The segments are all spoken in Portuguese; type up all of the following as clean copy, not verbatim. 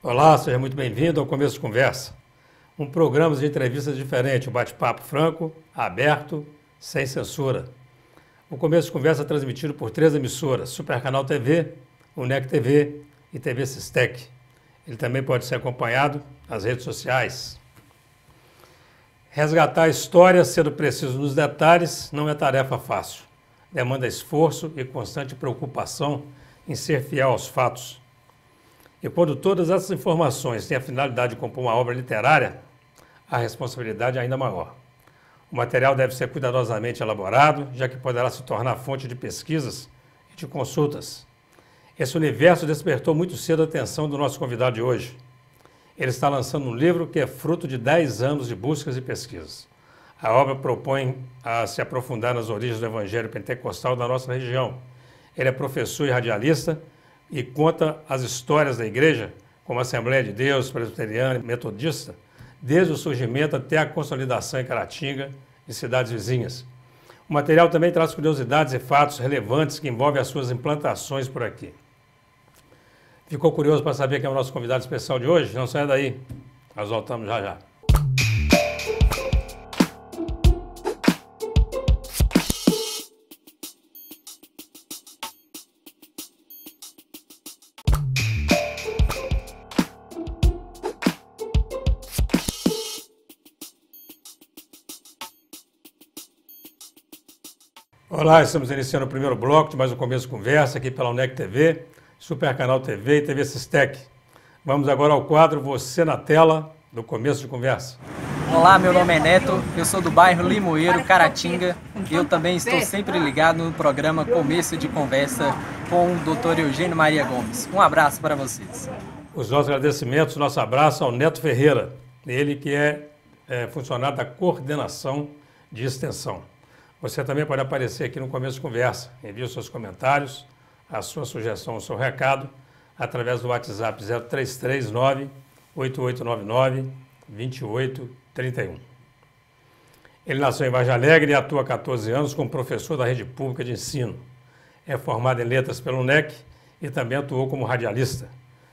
Olá, seja muito bem-vindo ao Começo de Conversa, um programa de entrevistas diferente, um bate-papo franco, aberto, sem censura. O Começo de Conversa é transmitido por 3 emissoras, Super Canal TV, UNEC TV e TV Sistec. Ele também pode ser acompanhado nas redes sociais. Resgatar a história, sendo preciso nos detalhes, não é tarefa fácil. Demanda esforço e constante preocupação em ser fiel aos fatos. E quando todas essas informações têm a finalidade de compor uma obra literária, a responsabilidade é ainda maior. O material deve ser cuidadosamente elaborado, já que poderá se tornar fonte de pesquisas e de consultas. Esse universo despertou muito cedo a atenção do nosso convidado de hoje. Ele está lançando um livro que é fruto de 10 anos de buscas e pesquisas. A obra propõe a se aprofundar nas origens do Evangelho Pentecostal da nossa região. Ele é professor e radialista e conta as histórias da igreja, como Assembleia de Deus, Presbiteriana e Metodista, desde o surgimento até a consolidação em Caratinga e cidades vizinhas. O material também traz curiosidades e fatos relevantes que envolvem as suas implantações por aqui. Ficou curioso para saber quem é o nosso convidado especial de hoje? Não saia daí, nós voltamos já já. Olá, estamos iniciando o primeiro bloco de mais um Começo de Conversa aqui pela UNEC TV, Super Canal TV e TV Sistec. Vamos agora ao quadro Você na Tela, do Começo de Conversa. Olá, meu nome é Neto, eu sou do bairro Limoeiro, Caratinga, e eu também estou sempre ligado no programa Começo de Conversa com o Dr. Eugênio Maria Gomes. Um abraço para vocês. Os nossos agradecimentos, nosso abraço ao Neto Ferreira, ele que é funcionário da Coordenação de Extensão. Você também pode aparecer aqui no Começo de Conversa. Envie os seus comentários, a sua sugestão, o seu recado, através do WhatsApp 0339-8899-2831. Ele nasceu em Vargem Alegre e atua há 14 anos como professor da rede pública de ensino. É formado em letras pela UNEC e também atuou como radialista.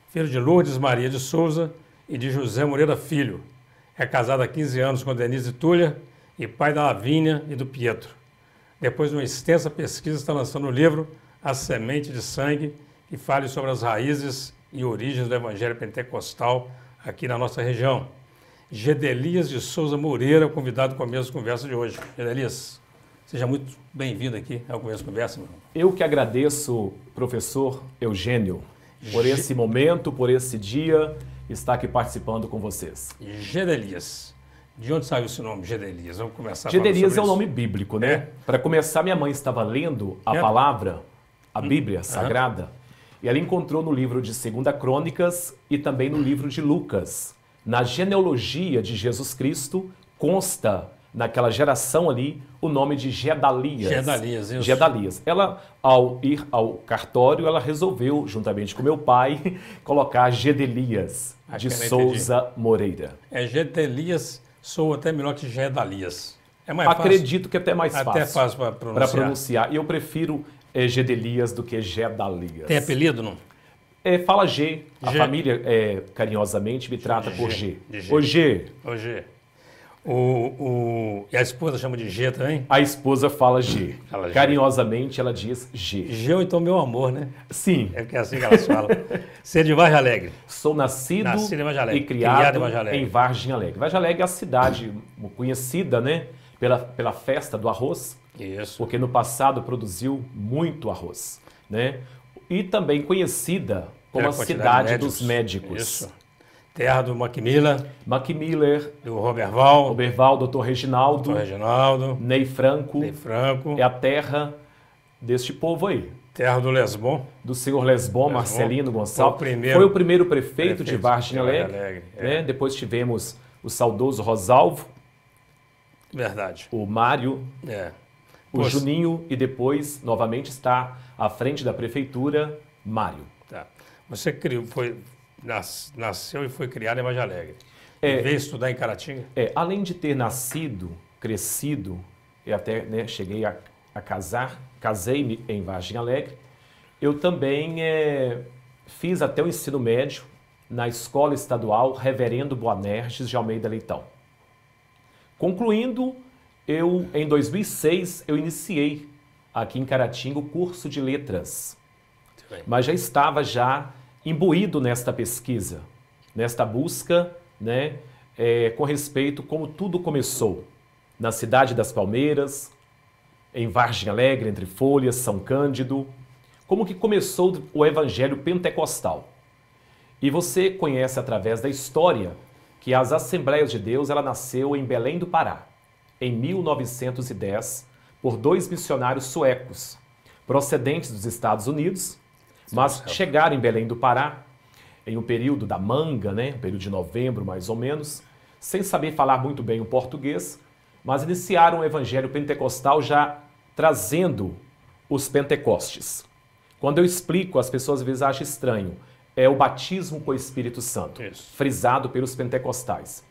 Filho de Lourdes Maria de Souza e de José Moreira Filho. É casado há 15 anos com Denise Túlia e pai da Lavínia e do Pietro. Depois de uma extensa pesquisa, está lançando o livro A Semente de Sangue, que fala sobre as raízes e origens do Evangelho Pentecostal aqui na nossa região. Gedelias de Souza Moreira, convidado do Começo de Conversa de hoje. Gedelias, seja muito bem-vindo aqui ao Começo de Conversa, meu irmão. Eu que agradeço, professor Eugênio, por esse momento, por esse dia, estar aqui participando com vocês. Gedelias. De onde saiu esse nome, Gedelias? Vamos começar Gedelias é um nome bíblico, né? Para começar, minha mãe estava lendo a palavra, a Bíblia Sagrada, e ela encontrou no livro de 2 Crônicas e também no livro de Lucas. Na genealogia de Jesus Cristo, consta naquela geração ali o nome de Gedalias. Gedalias, isso. Gedalias. Ela, ao ir ao cartório, ela resolveu, juntamente com meu pai, colocar Gedelias de Souza Moreira. É Gedelias, soa até melhor que Gedalias. É mais Acredito fácil. que até mais fácil. Até fácil para pronunciar. E eu prefiro Gedelias do que Gedalias. Tem apelido, não? Fala G. A família carinhosamente me trata por G. Ô G. Ô G. E a esposa chama de G também? A esposa fala G. Fala G. Carinhosamente ela diz G. G ou então meu amor, né? Sim. É porque é assim que elas falam. Você é de Vargem Alegre? Sou nascido em Vargem Alegre. E criado em Vargem Alegre. Vargem Alegre é a cidade conhecida, né? Pela festa do arroz. Isso. Porque no passado produziu muito arroz, né? E também conhecida como a cidade dos médicos. Isso. Terra do Macmillan. Macmillan. Do Roberval. Roberval, Dr. Reginaldo. Dr. Reginaldo. Ney Franco. Ney Franco. É a terra deste povo aí. Terra do Lesbon. Do senhor Lesbon, Marcelino Gonçalves. Foi o primeiro prefeito de Vargem Alegre. Né? Depois tivemos o saudoso Rosalvo. Verdade. O Mário. O Juninho. E depois, novamente, está à frente da prefeitura, Mário. Tá. Você nasceu e foi criado em Vargem Alegre. Veio estudar em Caratinga? Além de ter nascido, crescido, e até cheguei a casar, casei-me em Vargem Alegre, eu também fiz até o ensino médio na Escola Estadual Reverendo Boanerges de Almeida Leitão. Concluindo, em 2006, eu iniciei aqui em Caratinga o curso de letras, mas já estava imbuído nesta pesquisa, nesta busca, né, com respeito como tudo começou, na cidade das Palmeiras, em Vargem Alegre, Entre Folhas, São Cândido, como que começou o evangelho pentecostal. E você conhece através da história que as Assembleias de Deus, ela nasceu em Belém do Pará, em 1910, por 2 missionários suecos, procedentes dos Estados Unidos, mas chegaram em Belém do Pará em um período da manga, né, um período de novembro mais ou menos, sem saber falar muito bem o português, mas iniciaram o evangelho pentecostal já trazendo os pentecostes. Quando eu explico, as pessoas às vezes acham estranho, é o batismo com o Espírito Santo, frisado pelos pentecostais.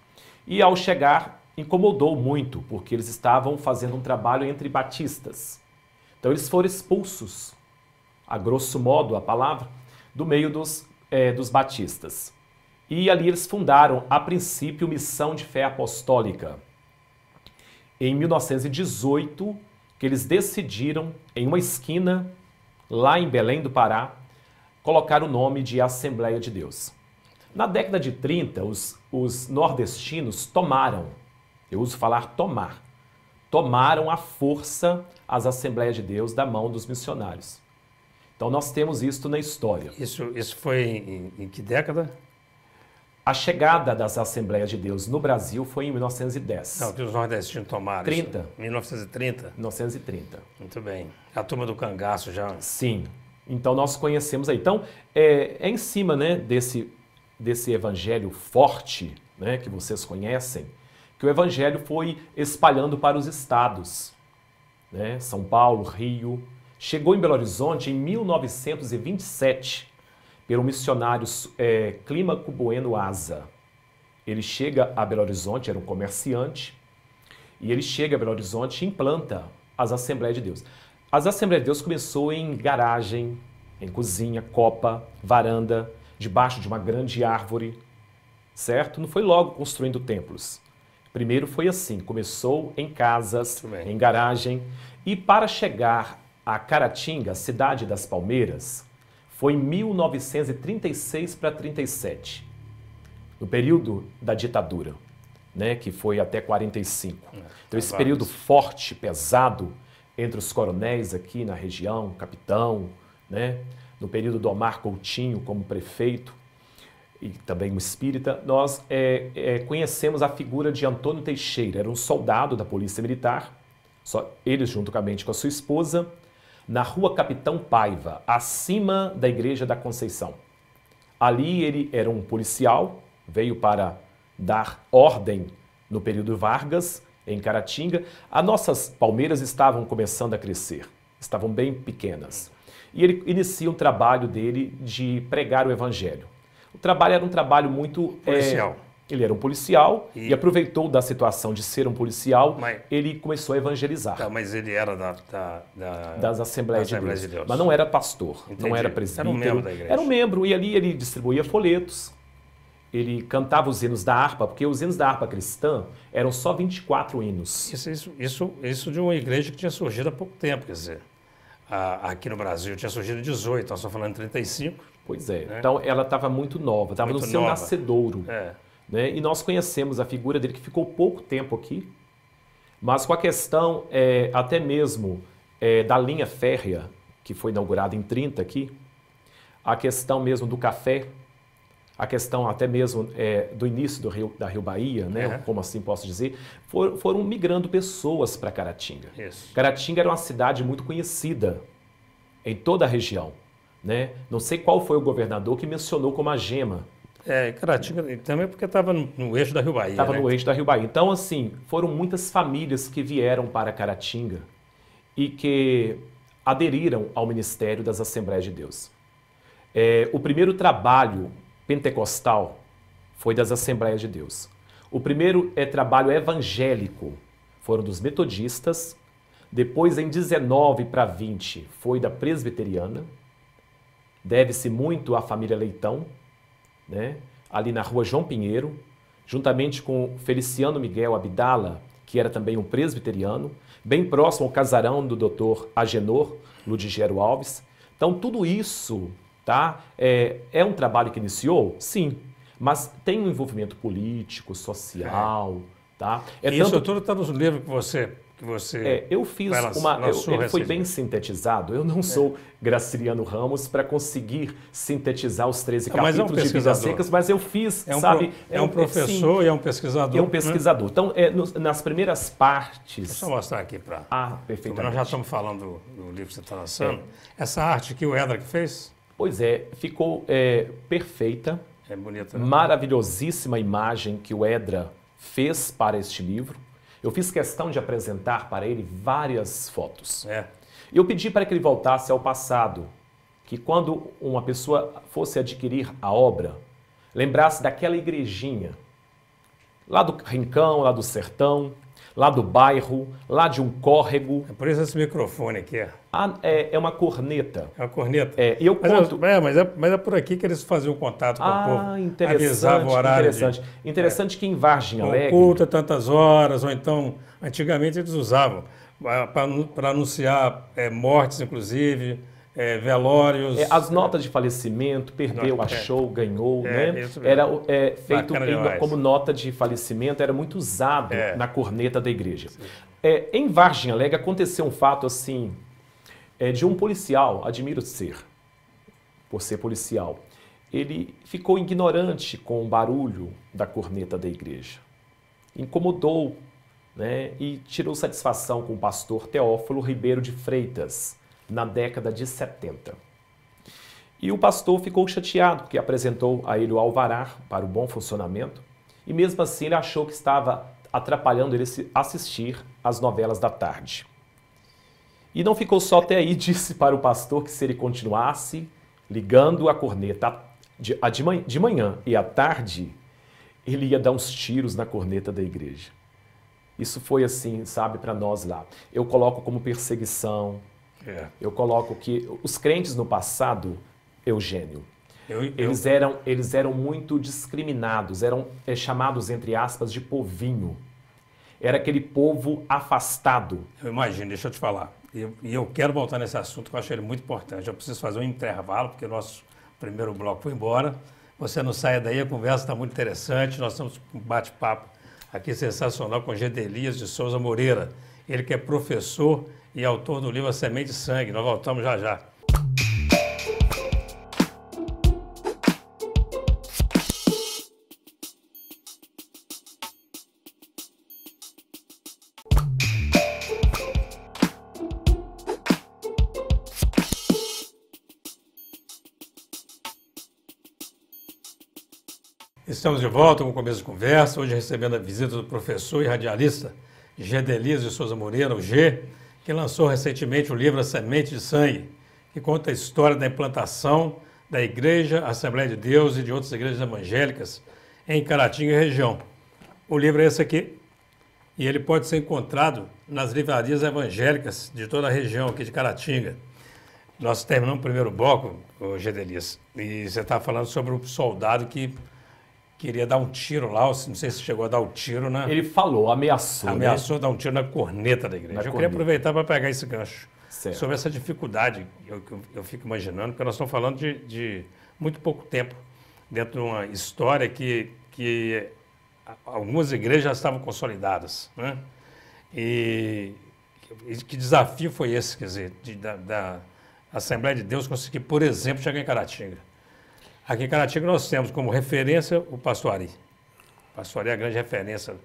E ao chegar, incomodou muito, porque eles estavam fazendo um trabalho entre batistas. Então eles foram expulsos, a grosso modo a palavra, do meio dos batistas. E ali eles fundaram, a princípio, Missão de Fé Apostólica. Em 1918, que eles decidiram, em uma esquina, lá em Belém do Pará, colocar o nome de Assembleia de Deus. Na década de 30, os nordestinos tomaram, eu uso falar tomar, tomaram à força as Assembleias de Deus da mão dos missionários. Então nós temos isso na história. Isso foi em que década? A chegada das Assembleias de Deus no Brasil foi em 1910. Não, que os nordestinos tomaram. 30. Isso. 1930? 1930. Muito bem. A turma do cangaço já... Sim. Então nós conhecemos aí. Então é em cima, né, desse evangelho forte, né, que vocês conhecem, que o evangelho foi espalhando para os estados, né, São Paulo, Rio. Chegou em Belo Horizonte em 1927 pelo missionário Clímaco Bueno Asa. Ele chega a Belo Horizonte, era um comerciante, e ele chega a Belo Horizonte e implanta as Assembleias de Deus. As Assembleias de Deus começou em garagem, em cozinha, copa, varanda, debaixo de uma grande árvore, certo? Não foi logo construindo templos. Primeiro foi assim, começou em casas, em garagem, e para chegar a Caratinga, cidade das Palmeiras, foi em 1936 para 37, no período da ditadura, né, que foi até 45. Então esse período forte, pesado, entre os coronéis aqui na região, capitão, né, no período do Omar Coutinho como prefeito, e também um espírita, nós conhecemos a figura de Antônio Teixeira, era um soldado da Polícia Militar, ele juntamente com a sua esposa, na rua Capitão Paiva, acima da Igreja da Conceição. Ali ele era um policial, veio para dar ordem no período Vargas, em Caratinga. As nossas palmeiras estavam começando a crescer, estavam bem pequenas. E ele inicia um trabalho dele de pregar o Evangelho. O trabalho era um trabalho muito... policial. Ele era um policial e aproveitou da situação de ser um policial, ele começou a evangelizar. Tá, mas ele era das Assembleias de Deus. Mas não era pastor, não era presbítero. Era um membro da igreja. Era um membro, e ali ele distribuía folhetos, ele cantava os hinos da harpa, porque os hinos da harpa cristã eram só 24 hinos. Isso de uma igreja que tinha surgido há pouco tempo, quer dizer, aqui no Brasil tinha surgido em 18, nós estamos falando em 35. Pois é, né? Então ela estava muito nova, estava no seu nascedouro. Né? E nós conhecemos a figura dele, que ficou pouco tempo aqui, mas com a questão até mesmo da linha férrea, que foi inaugurada em 30 aqui, a questão mesmo do café, a questão até mesmo do início da Rio Bahia, né? Como assim posso dizer, foram migrando pessoas para Caratinga. Isso. Caratinga era uma cidade muito conhecida em toda a região. Né? Não sei qual foi o governador que mencionou como a gema. Caratinga também porque estava no eixo da Rio Bahia. Estava no eixo da Rio Bahia. Então, assim, foram muitas famílias que vieram para Caratinga e que aderiram ao ministério das Assembleias de Deus. O primeiro trabalho pentecostal foi das Assembleias de Deus. O primeiro trabalho evangélico foram dos metodistas. Depois, em 19 para 20, foi da presbiteriana. Deve-se muito à família Leitão, né? Ali na rua João Pinheiro, juntamente com Feliciano Miguel Abdala, que era também um presbiteriano, bem próximo ao casarão do Dr. Agenor Ludigero Alves. Então, tudo isso, tá? É um trabalho que iniciou? Sim, mas tem um envolvimento político, social, tá? Isso tudo está nos livros que você eu fiz ele foi bem sintetizado. Eu não sou Graciliano Ramos para conseguir sintetizar os 13 capítulos de Vidas Secas, mas eu fiz, É um professor e é um pesquisador. É um pesquisador. Né? Então, nas primeiras partes... Deixa eu mostrar aqui para... perfeitamente. Nós já estamos falando do livro que você está lançando. Essa arte que o Edra que fez? Pois é, ficou perfeita. É bonita, né? Maravilhosíssima imagem que o Edra fez para este livro. Eu fiz questão de apresentar para ele várias fotos. Eu pedi para que ele voltasse ao passado, que quando uma pessoa fosse adquirir a obra, lembrasse daquela igrejinha, lá do rincão, lá do sertão, lá do bairro, lá de um córrego. É por isso esse microfone aqui. É uma corneta. É uma corneta? E eu conto... Mas é por aqui que eles faziam contato com o povo. Interessante, o horário interessante que em Vargem Alegre... Oculta tantas horas, ou então, antigamente eles usavam para anunciar mortes, inclusive, velórios. As notas de falecimento, perdeu, achou, ganhou, né? Era feito como nota de falecimento, era muito usado na corneta da igreja. Em Vargem Alegre aconteceu um fato assim, de um policial, admiro por ser policial. Ele ficou ignorante com o barulho da corneta da igreja. Incomodou, né? E tirou satisfação com o pastor Teófilo Ribeiro de Freitas, na década de 70. E o pastor ficou chateado, porque apresentou a ele o alvará para o bom funcionamento, e mesmo assim ele achou que estava atrapalhando ele assistir às novelas da tarde. E não ficou só até aí, disse para o pastor que se ele continuasse ligando a corneta de manhã e à tarde, ele ia dar uns tiros na corneta da igreja. Isso foi assim, sabe, para nós lá. Eu coloco como perseguição. Eu coloco que os crentes no passado, Eugênio, eles eram muito discriminados, eram chamados, entre aspas, de povinho. Era aquele povo afastado. Eu imagino, deixa eu te falar. E eu quero voltar nesse assunto, que eu acho ele muito importante. Eu preciso fazer um intervalo, porque o nosso primeiro bloco foi embora. Você não saia daí, a conversa está muito interessante. Nós estamos com um bate-papo aqui sensacional com Gedelias de Souza Moreira. Ele que é professor e autor do livro A Semente de Sangue. Nós voltamos já já. Estamos de volta com o começo de conversa, hoje recebendo a visita do professor e radialista Gedelias de Souza Moreira, o G, que lançou recentemente o livro A Semente de Sangue, que conta a história da implantação da Igreja Assembleia de Deus e de outras igrejas evangélicas em Caratinga e região. O livro é esse aqui, e ele pode ser encontrado nas livrarias evangélicas de toda a região aqui de Caratinga. Nós terminamos o primeiro bloco, Gedelias, e você está falando sobre o soldado que queria dar um tiro lá, não sei se chegou a dar o tiro na... Ele falou, ameaçou. Ameaçou dar um tiro na corneta da igreja. Queria aproveitar para pegar esse gancho. Certo. Sobre essa dificuldade, eu fico imaginando, porque nós estamos falando de muito pouco tempo, dentro de uma história que algumas igrejas já estavam consolidadas, né? E que desafio foi esse, quer dizer, da Assembleia de Deus conseguir, por exemplo, chegar em Caratinga? Aqui em Caratinga nós temos como referência o Pastor Ari. O Pastor Ari é a grande referência,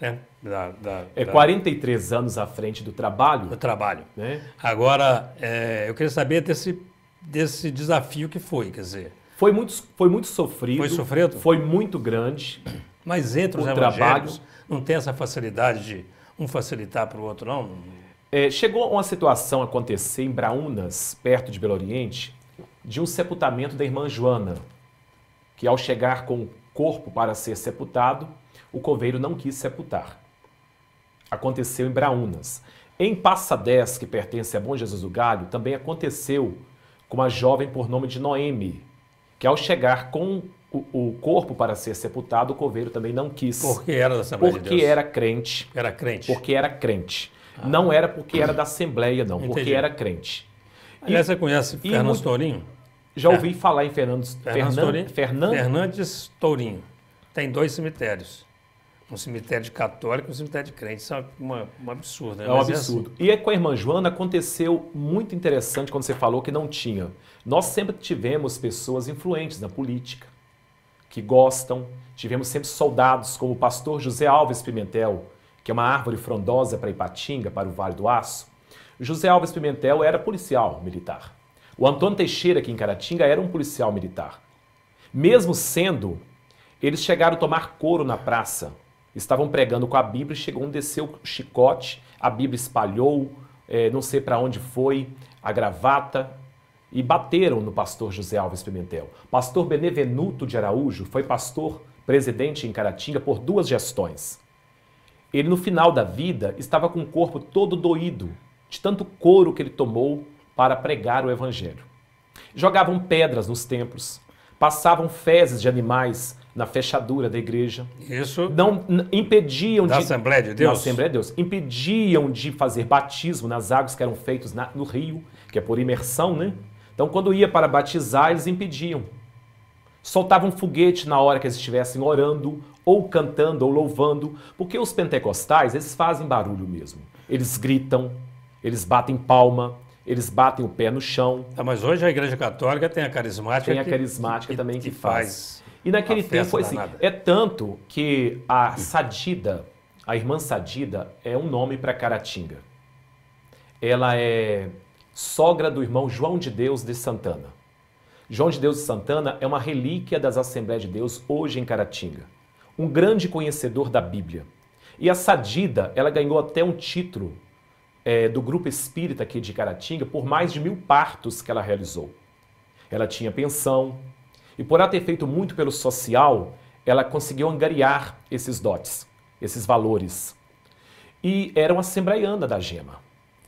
né? 43 anos à frente do trabalho. Do trabalho. Né? Agora, eu queria saber desse desafio que foi, quer dizer... Foi muito sofrido. Foi sofrido? Foi muito grande. Mas entre os evangélicos não tem essa facilidade de um facilitar para o outro, não? Chegou uma situação a acontecer em Braúnas, perto de Belo Oriente, de um sepultamento da irmã Joana, que ao chegar com o corpo para ser sepultado, o coveiro não quis sepultar. Aconteceu em Braúnas. Em Passadez, que pertence a Bom Jesus do Galho, também aconteceu com uma jovem por nome de Noemi, que ao chegar com o corpo para ser sepultado, o coveiro também não quis. Porque era da Assembleia de Deus? Porque era crente. Era crente? Porque era crente. Não era porque era da Assembleia, não. Entendi. Porque era crente. Aliás, você conhece Fernandes Tourinho? Já ouvi falar em Fernandes Tourinho. Tem 2 cemitérios. Um cemitério católico e um cemitério de crente. Isso é um absurdo, né? É um absurdo. E com a irmã Joana aconteceu muito interessante quando você falou que não tinha. Nós sempre tivemos pessoas influentes na política, que gostam. Tivemos sempre soldados, como o pastor José Alves Pimentel, que é uma árvore frondosa para Ipatinga, para o Vale do Aço. José Alves Pimentel era policial militar. O Antônio Teixeira, aqui em Caratinga, era um policial militar. Mesmo sendo, eles chegaram a tomar couro na praça. Estavam pregando com a Bíblia, chegou um, desceu o chicote, a Bíblia espalhou, não sei para onde foi, a gravata, e bateram no pastor José Alves Pimentel. Pastor Benevenuto de Araújo foi pastor presidente em Caratinga por 2 gestões. Ele, no final da vida, estava com o corpo todo doído, de tanto couro que ele tomou para pregar o evangelho. Jogavam pedras nos templos, passavam fezes de animais na fechadura da igreja. Isso não impediam da Assembleia de Deus? Na Assembleia de Deus. Impediam de fazer batismo nas águas que eram feitas no rio, que é por imersão, né? Então, quando ia para batizar, eles impediam. Soltavam foguete na hora que eles estivessem orando, ou cantando, ou louvando, porque os pentecostais, eles fazem barulho mesmo. Eles gritam, eles batem palma, eles batem o pé no chão. Mas hoje a Igreja Católica tem a carismática. Tem a carismática também que faz. E Uma naquele tempo foi assim. danada. É tanto que a Sadida, a irmã Sadida, é um nome para Caratinga. Ela é sogra do irmão João de Deus de Santana. João de Deus de Santana é uma relíquia das Assembleias de Deus hoje em Caratinga. Um grande conhecedor da Bíblia. E a Sadida, ela ganhou até um título do Grupo Espírita aqui de Caratinga por mais de 1000 partos que ela realizou. Ela tinha pensão e por ela ter feito muito pelo social, ela conseguiu angariar esses dotes, esses valores. E era uma assembleiana da Gema.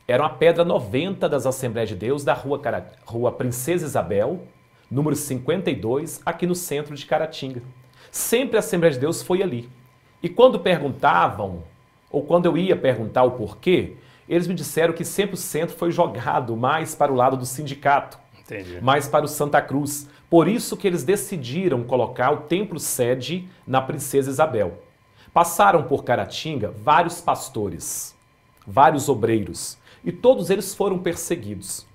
Era uma pedra 90 das Assembleias de Deus da rua Princesa Isabel, número 52, aqui no centro de Caratinga. Sempre a Assembleia de Deus foi ali. E quando perguntavam, ou quando eu ia perguntar o porquê, eles me disseram que sempre o centro foi jogado mais para o lado do sindicato, Entendi. mais para o Santa Cruz. Por isso que eles decidiram colocar o templo-sede na Princesa Isabel. Passaram por Caratinga vários pastores, vários obreiros, e todos eles foram perseguidos.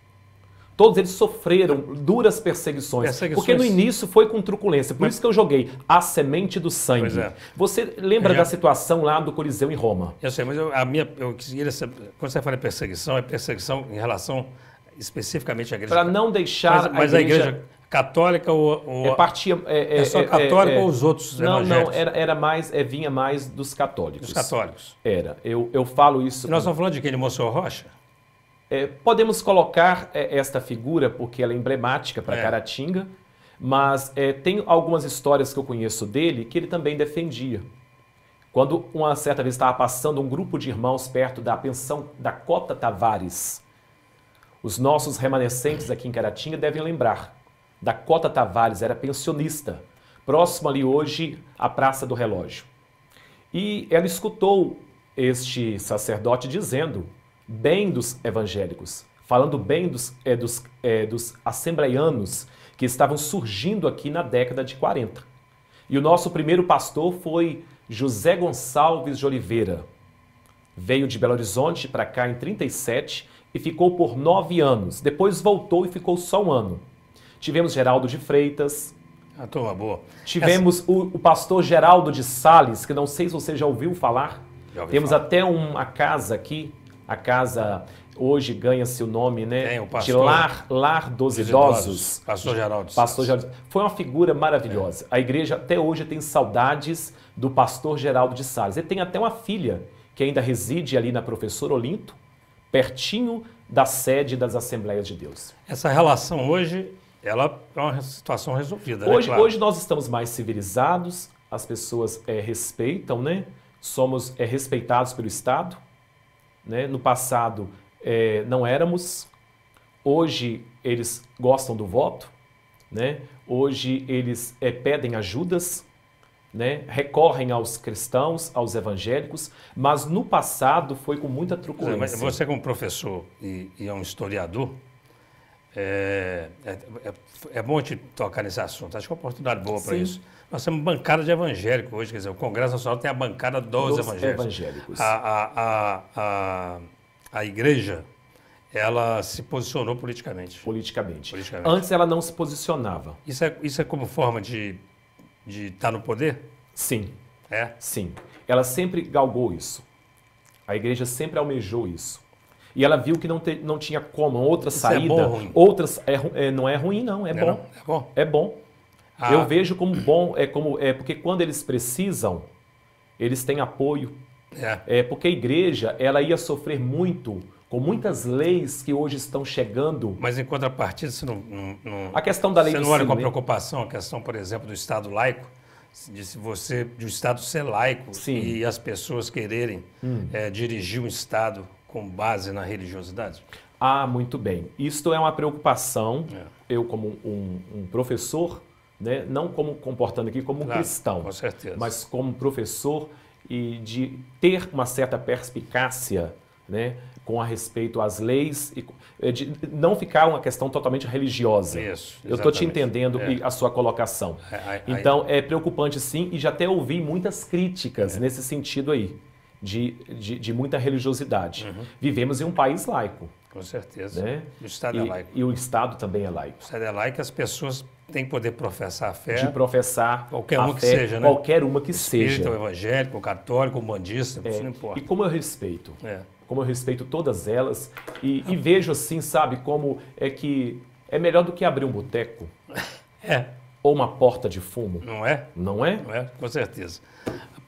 Todos eles sofreram duras perseguições, porque no início foi com truculência. Por isso que eu joguei a semente do sangue. Pois é. Você lembra da situação lá do Coliseu em Roma? Eu sei, mas eu queria saber, quando você fala em perseguição, é perseguição em relação especificamente à igreja. Para não deixar mas a igreja católica ou é só católica ou os outros evangélicos? Não, era mais, vinha mais dos católicos. Dos católicos. Era. Eu falo isso. E nós estamos falando de quem? De Monsenhor Rocha? Podemos colocar esta figura porque ela é emblemática para Caratinga, mas tem algumas histórias que eu conheço dele que ele também defendia. Quando uma certa vez estava passando um grupo de irmãos perto da pensão da Cota Tavares, os nossos remanescentes aqui em Caratinga devem lembrar. Da Cota Tavares era pensionista, próximo ali hoje à Praça do Relógio. E ela escutou este sacerdote dizendo bem dos evangélicos, falando bem dos assembleianos que estavam surgindo aqui na década de 40. E o nosso primeiro pastor foi José Gonçalves de Oliveira. Veio de Belo Horizonte para cá em 37 e ficou por 9 anos. Depois voltou e ficou só 1 ano. Tivemos Geraldo de Freitas. A turma boa. Tivemos o pastor Geraldo de Sales, que não sei se você já ouviu falar. Temos até uma casa aqui. A casa hoje ganha-se o nome, né? O pastor, de Lar dos Idosos. Pastor Geraldo. Pastor Geraldo. Foi uma figura maravilhosa. A igreja até hoje tem saudades do pastor Geraldo de Sales. Ele tem até uma filha que ainda reside ali na Professor Olinto, pertinho da sede das Assembleias de Deus. Essa relação hoje, ela é uma situação resolvida, hoje, né? Claro. Hoje nós estamos mais civilizados, as pessoas respeitam, né? Somos respeitados pelo Estado. Né? No passado não éramos, hoje eles gostam do voto, né? Hoje eles pedem ajudas, né? Recorrem aos cristãos, aos evangélicos, mas no passado foi com muita truculência. Você como professor e é um historiador, é bom te tocar nesse assunto. Acho que é uma oportunidade boa para isso. Nós temos bancada de evangélicos hoje, quer dizer, o Congresso Nacional tem a bancada dos evangélicos. A igreja, ela se posicionou politicamente. Politicamente. Antes ela não se posicionava. Isso é como forma de estar no poder? Sim. É? Sim. Ela sempre galgou isso. A igreja sempre almejou isso. E ela viu que não tinha como, outra saída. É bom ou ruim? Não é ruim, não. É bom. Não? É bom? É bom. Eu vejo como bom, porque quando eles precisam, eles têm apoio. Porque a igreja, ela ia sofrer muito com muitas leis que hoje estão chegando. Mas em contrapartida, você não a questão da lei você do não olha com silêncio. preocupação a questão, por exemplo, do Estado laico, de o Estado ser laico. Sim. E as pessoas quererem dirigir um Estado com base na religiosidade? Muito bem. Isto é uma preocupação, eu como um professor, né, não como comportando aqui como um cristão, com certeza, mas como professor e de ter uma certa perspicácia, né, com a respeito às leis, e de não ficar uma questão totalmente religiosa. Isso, eu estou te entendendo a sua colocação. Então, é preocupante sim, e já até ouvi muitas críticas nesse sentido aí, de muita religiosidade. Vivemos em um país laico. Com certeza. Né? O Estado é laico. E o Estado também é laico. O Estado é laico, as pessoas têm que poder professar a fé. De professar qualquer uma que seja, né? Qualquer uma que seja. Espírita, o evangélico, o católico, o bandista, isso não importa. E como eu respeito todas elas, e vejo assim, sabe, como que é melhor do que abrir um boteco. Ou uma porta de fumo. Não é? Não é? Não é, com certeza.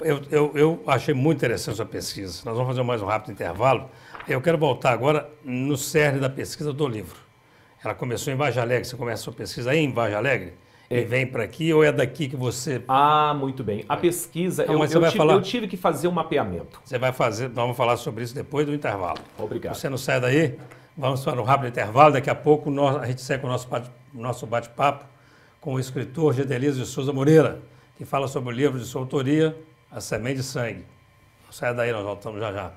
Eu achei muito interessante a sua pesquisa. Nós vamos fazer mais um rápido intervalo. Eu quero voltar agora no cerne da pesquisa do livro. Ela começou em Vargem Alegre. Você começa a sua pesquisa aí em Vargem Alegre? E vem para aqui ou é daqui que você... Muito bem. A pesquisa, então, eu tive que fazer um mapeamento. Você vai fazer, nós vamos falar sobre isso depois do intervalo. Obrigado. Você não sai daí, vamos para um rápido intervalo. Daqui a pouco a gente segue com o nosso bate-papo com o escritor Gedelias de Souza Moreira, que fala sobre o livro de sua autoria, A Semente de Sangue. Não saia daí, nós voltamos já já.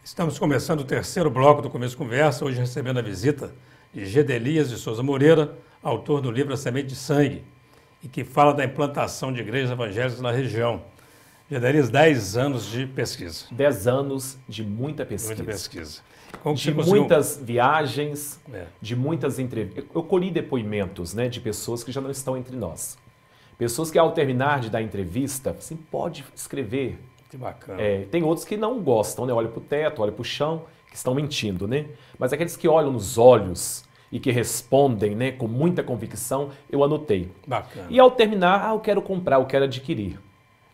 Estamos começando o terceiro bloco do Começo de Conversa, hoje recebendo a visita de Gedelias de Souza Moreira, autor do livro A Semente de Sangue, e que fala da implantação de igrejas evangélicas na região. Gedelias, 10 anos de pesquisa. 10 anos de muita pesquisa. Muita pesquisa. De muitas viagens, de muitas entrevistas. Eu colhi depoimentos, né, de pessoas que já não estão entre nós. Pessoas que ao terminar de dar entrevista, assim, pode escrever. Que bacana. Tem outros que não gostam, né? Olham para o teto, olham para o chão, que estão mentindo, né? Mas aqueles que olham nos olhos e que respondem, né, com muita convicção, eu anotei. Bacana. E ao terminar, eu quero comprar, eu quero adquirir.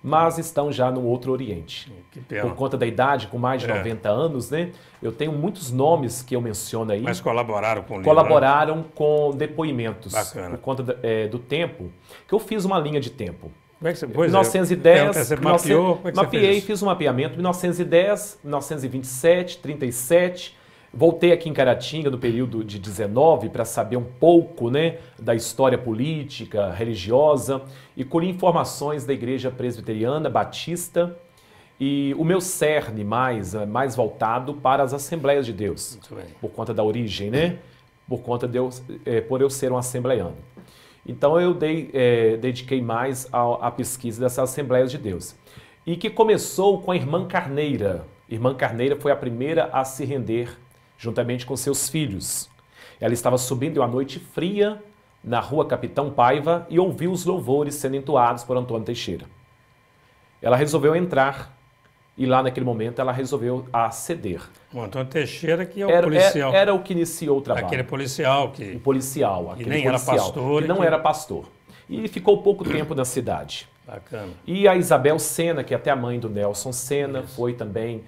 Mas estão já no outro Oriente. Que pena. Por conta da idade, com mais de 90 anos, né? Eu tenho muitos nomes que eu menciono aí. Mas colaboraram com o livro? Colaboraram com depoimentos. Bacana. Por conta do tempo, que eu fiz uma linha de tempo. Como é que você, 1910, você mapeou? Como é que mapeei, você fiz um mapeamento, 1910, 1927, 37, voltei aqui em Caratinga no período de 19 para saber um pouco, né, da história política, religiosa, e colhi informações da Igreja Presbiteriana Batista e o meu cerne mais voltado para as Assembleias de Deus. Muito bem. Por conta da origem, né? Por eu ser um assembleiano. Então eu dediquei mais à pesquisa dessas Assembleias de Deus. E que começou com a irmã Carneira. Irmã Carneira foi a primeira a se render, juntamente com seus filhos. Ela estava subindo em uma noite fria na rua Capitão Paiva e ouviu os louvores sendo entoados por Antônio Teixeira. Ela resolveu entrar e lá naquele momento ela resolveu ceder. O Antônio Teixeira, que é o policial. Era o que iniciou o trabalho. Aquele policial que... O policial. Que nem era pastor. Que não era pastor. E ficou pouco tempo na cidade. Bacana. E a Isabel Sena, que é até a mãe do Nelson Sena, foi também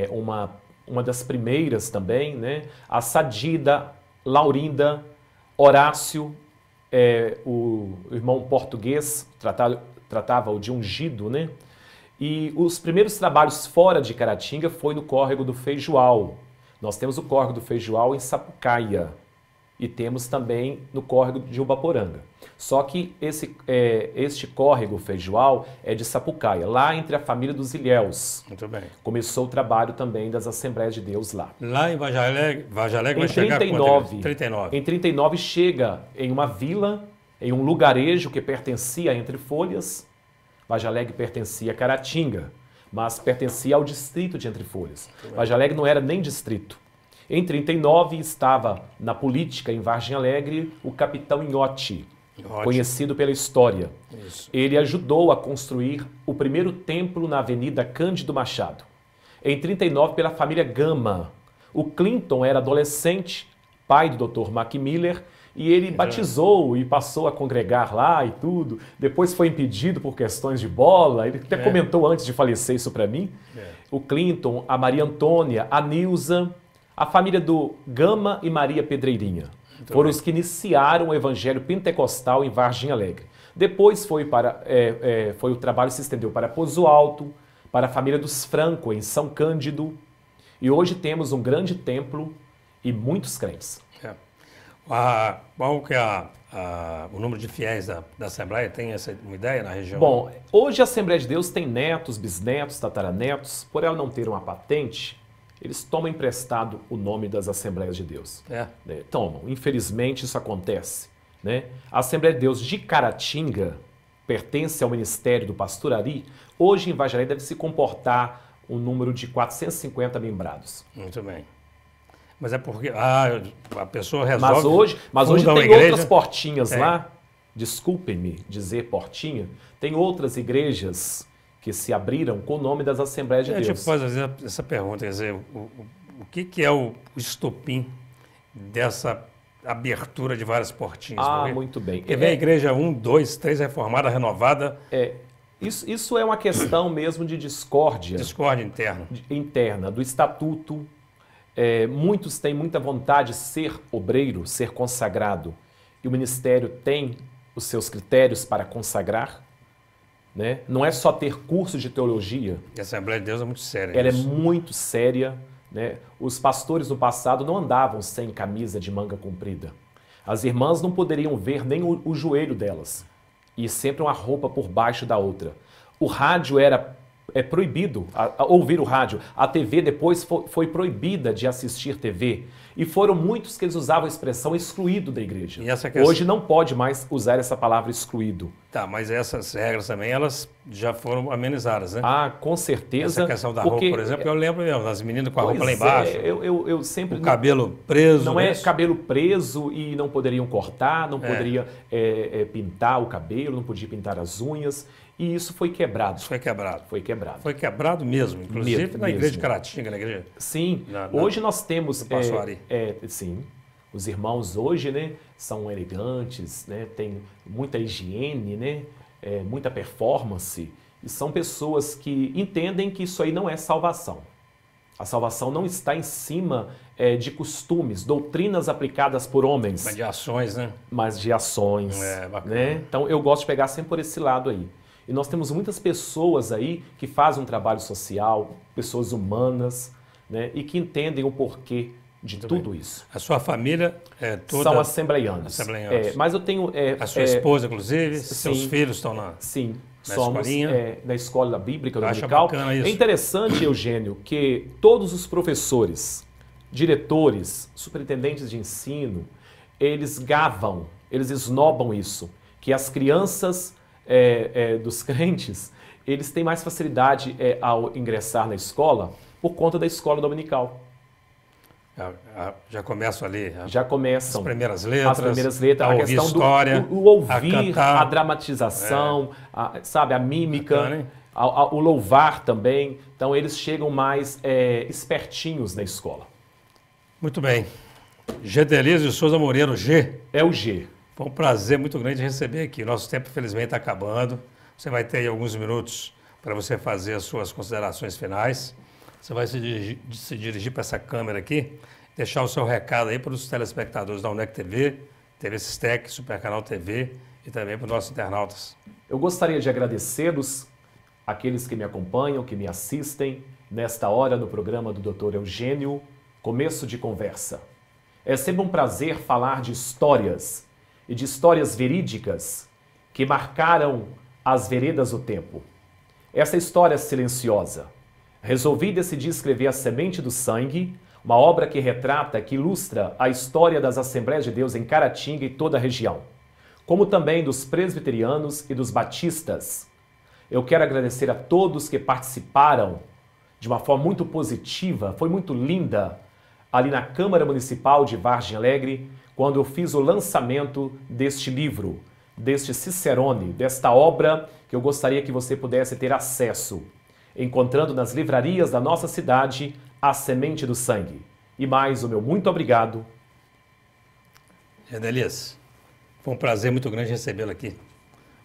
uma uma das primeiras também, né? A Sadida, Laurinda, Horácio, o irmão português, tratava-o de ungido, né? E os primeiros trabalhos fora de Caratinga foi no córrego do Feijoal. Nós temos o córrego do Feijoal em Sapucaia e temos também no córrego de Ubaporanga. Só que este córrego Feijoal é de Sapucaia, lá entre a família dos Ilhéus. Muito bem. Começou o trabalho também das Assembleias de Deus lá. Lá em Vajalé vai Em chegar 39, 39. Em 39 chega em uma vila, em um lugarejo que pertencia a Entre Folhas. Vajalegre pertencia a Caratinga, mas pertencia ao distrito de Entre Folhas. Vajalegre não era nem distrito. Em 39 estava na política em Vargem Alegre o capitão Inhote, conhecido pela história. Isso. Ele ajudou a construir o primeiro templo na Avenida Cândido Machado. Em 39 pela família Gama. O Clinton era adolescente, pai do Dr. Mac Miller, e ele batizou e passou a congregar lá e tudo. Depois foi impedido por questões de bola. Ele até comentou antes de falecer isso para mim. O Clinton, a Maria Antônia, a Nilza, a família do Gama e Maria Pedreirinha. Foram os que iniciaram o evangelho pentecostal em Vargem Alegre. Depois o trabalho se estendeu para Pozo Alto, para a família dos Franco, em São Cândido. E hoje temos um grande templo e muitos crentes. Qual que é o número de fiéis da Assembleia? Tem uma ideia na região? Bom, hoje a Assembleia de Deus tem netos, bisnetos, tataranetos. Por ela não ter uma patente, eles tomam emprestado o nome das Assembleias de Deus. Tomam. Infelizmente isso acontece. Né? A Assembleia de Deus de Caratinga pertence ao Ministério do Pastor Ari. Hoje em Vajalé deve se comportar um número de 450 membrados. Muito bem. Mas é porque a pessoa resolve... Mas hoje tem outras portinhas lá, desculpem-me dizer portinha, tem outras igrejas que se abriram com o nome das Assembleias de Deus. Eu te posso fazer essa pergunta, quer dizer, o que é o estopim dessa abertura de várias portinhas? Muito bem. Porque vem a igreja 1, 2, 3, reformada, renovada... Isso é uma questão mesmo de discórdia. Discórdia interna. Interna, do estatuto. Muitos têm muita vontade de ser obreiro, ser consagrado. E o ministério tem os seus critérios para consagrar. Né? Não é só ter curso de teologia. E a Assembleia de Deus é muito séria. Ela é muito séria. Né? Os pastores no passado não andavam sem camisa de manga comprida. As irmãs não poderiam ver nem o joelho delas. E sempre uma roupa por baixo da outra. O rádio era proibido ouvir o rádio. A TV depois foi proibida de assistir TV. E foram muitos que eles usavam a expressão excluído da igreja. E essa questão... Hoje não pode mais usar essa palavra excluído. Tá, mas essas regras também, elas já foram amenizadas, né? Com certeza. Essa questão da roupa, por exemplo, eu lembro mesmo, das meninas com a roupa lá embaixo. Eu sempre... O cabelo preso. Não é cabelo preso e não poderiam cortar, não poderiam pintar o cabelo, não podia pintar as unhas. E isso foi quebrado. Foi quebrado. Foi quebrado. Foi quebrado mesmo, inclusive na igreja de Caratinga, na igreja... Sim, hoje nós temos... sim, os irmãos hoje, né, são elegantes, né, tem muita higiene, né, muita performance, e são pessoas que entendem que isso aí não é salvação. A salvação não está em cima de costumes, doutrinas aplicadas por homens. Mas de ações, né? Mas de ações. Bacana. Né? Então eu gosto de pegar sempre por esse lado aí. E nós temos muitas pessoas aí que fazem um trabalho social, pessoas humanas, né, e que entendem o porquê de tudo isso. A sua família é toda... São assembleianos. Mas eu tenho... a sua esposa, inclusive, seus filhos estão na... Sim, na somos escolinha. Na escola bíblica dominical. É interessante, Eugênio, que todos os professores, diretores, superintendentes de ensino, eles gavam, eles esnobam isso, que as crianças dos crentes, eles têm mais facilidade ao ingressar na escola por conta da escola dominical. Já começam ali. Já começam. As primeiras letras. A questão história, do ouvir, cantar, a dramatização, a mímica, o louvar também. Então eles chegam mais espertinhos na escola. Muito bem. Gedelise de Souza Moreira, o G. É o G. Foi um prazer muito grande receber aqui. Nosso tempo, infelizmente, está acabando. Você vai ter aí alguns minutos para você fazer as suas considerações finais. você vai se dirigir para essa câmera aqui, deixar o seu recado aí para os telespectadores da UNEC TV, TV Sistec, Super Canal TV e também para os nossos internautas. Eu gostaria de agradecê-los, aqueles que me acompanham, que me assistem, nesta hora no programa do Dr. Eugênio, Começo de Conversa. É sempre um prazer falar de histórias e de histórias verídicas que marcaram as veredas do tempo. Essa história silenciosa. Resolvi decidir escrever A Semente do Sangue, uma obra que retrata, que ilustra a história das Assembleias de Deus em Caratinga e toda a região, como também dos presbiterianos e dos batistas. Eu quero agradecer a todos que participaram de uma forma muito positiva, foi muito linda, ali na Câmara Municipal de Vargem Alegre, quando eu fiz o lançamento deste livro, deste Cicerone, desta obra que eu gostaria que você pudesse ter acesso, encontrando nas livrarias da nossa cidade A Semente do Sangue. E mais o meu muito obrigado. Gedelias, foi um prazer muito grande recebê-lo aqui.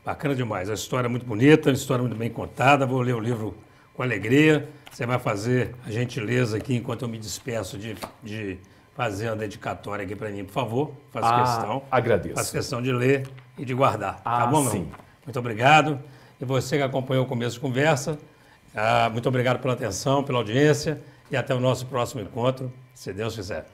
Bacana demais, a história é muito bonita, a história muito bem contada, vou ler o livro com alegria. Você vai fazer a gentileza aqui, enquanto eu me despeço, de fazer a dedicatória aqui para mim, por favor. Faço questão. Agradeço. Faço questão de ler e de guardar. Tá bom, sim. meu? Muito obrigado. E você que acompanhou o começo de conversa, muito obrigado pela atenção, pela audiência e até o nosso próximo encontro, se Deus quiser.